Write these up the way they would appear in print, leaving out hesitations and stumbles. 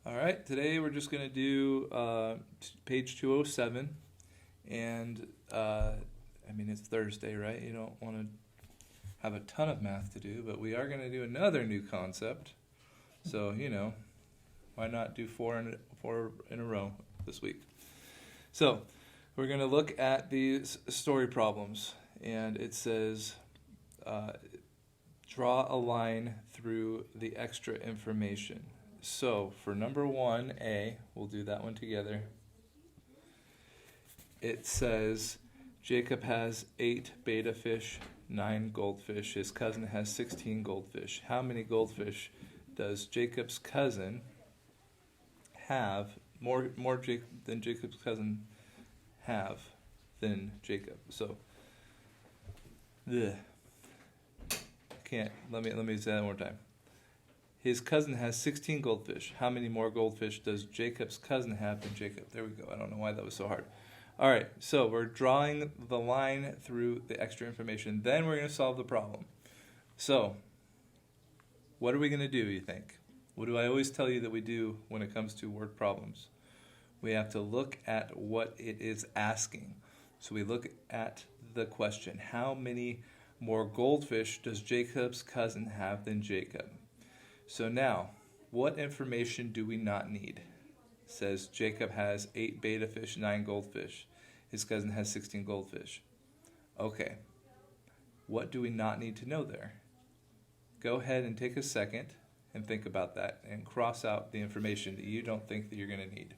All right, today we're just going to do page 207. And it's Thursday, right? You don't want to have a ton of math to do, but we are going to do another new concept. So, why not do four in a row this week? So, we're going to look at these story problems. And it says, draw a line through the extra information. So for number 1A, we'll do that one together. It says Jacob has 8 betta fish, 9 goldfish. His cousin has 16 goldfish. How many goldfish does Jacob's cousin have, more than Jacob's cousin have than Jacob? So, let me say that one more time. His cousin has 16 goldfish. How many more goldfish does Jacob's cousin have than Jacob? There we go. I don't know why that was so hard. All right, so we're drawing the line through the extra information. Then we're going to solve the problem. So, what are we going to do, you think? What do I always tell you that we do when it comes to word problems? We have to look at what it is asking. So we look at the question. How many more goldfish does Jacob's cousin have than Jacob? So now, what information do we not need? It says Jacob has 8 betta fish, 9 goldfish. His cousin has 16 goldfish. Okay, what do we not need to know there? Go ahead and take a second and think about that and cross out the information that you don't think that you're going to need.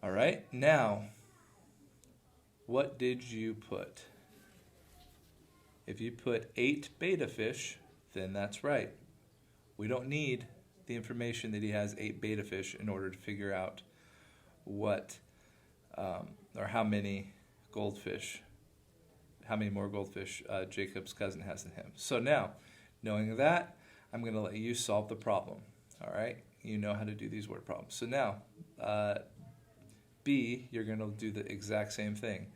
All right, now, what did you put? If you put 8 betta fish, then that's right. We don't need the information that he has 8 betta fish in order to figure out what or how many more goldfish Jacob's cousin has than him. So now, knowing that, I'm going to let you solve the problem. All right? You know how to do these word problems. So now, B, you're going to do the exact same thing.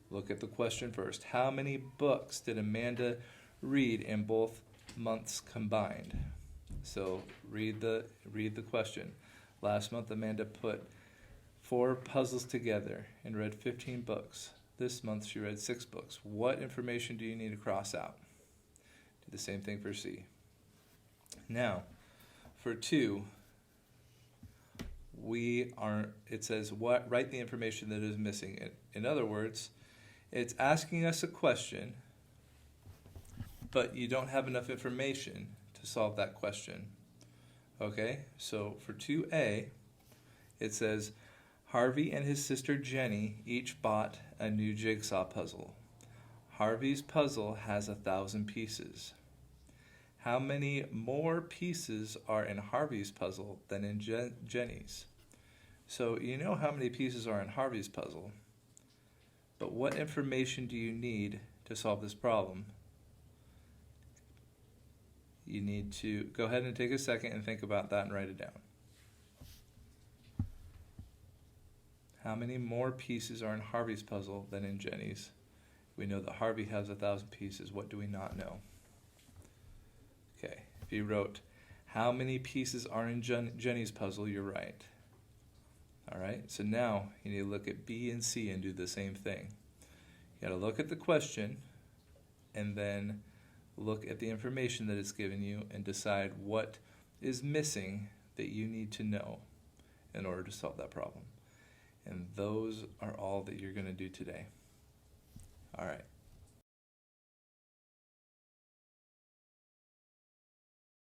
Look at the question first. How many books did Amanda read in both months combined? So read the question. Last month Amanda put 4 puzzles together and read 15 books. This month she read 6 books. What information do you need to cross out? Do the same thing for C. Now, for 2, it says write the information that is missing. In other words, it's asking us a question, but you don't have enough information to solve that question. Okay, so for 2A, it says, Harvey and his sister Jenny each bought a new jigsaw puzzle. Harvey's puzzle has 1,000 pieces. How many more pieces are in Harvey's puzzle than in Jenny's? So you know how many pieces are in Harvey's puzzle. But what information do you need to solve this problem? You need to go ahead and take a second and think about that and write it down. How many more pieces are in Harvey's puzzle than in Jenny's? We know that Harvey has 1,000 pieces. What do we not know? Okay, if you wrote, how many pieces are in Jenny's puzzle, you're right. All right, so now you need to look at B and C and do the same thing. You got to look at the question and then look at the information that it's given you and decide what is missing that you need to know in order to solve that problem. And those are all that you're going to do today. All right.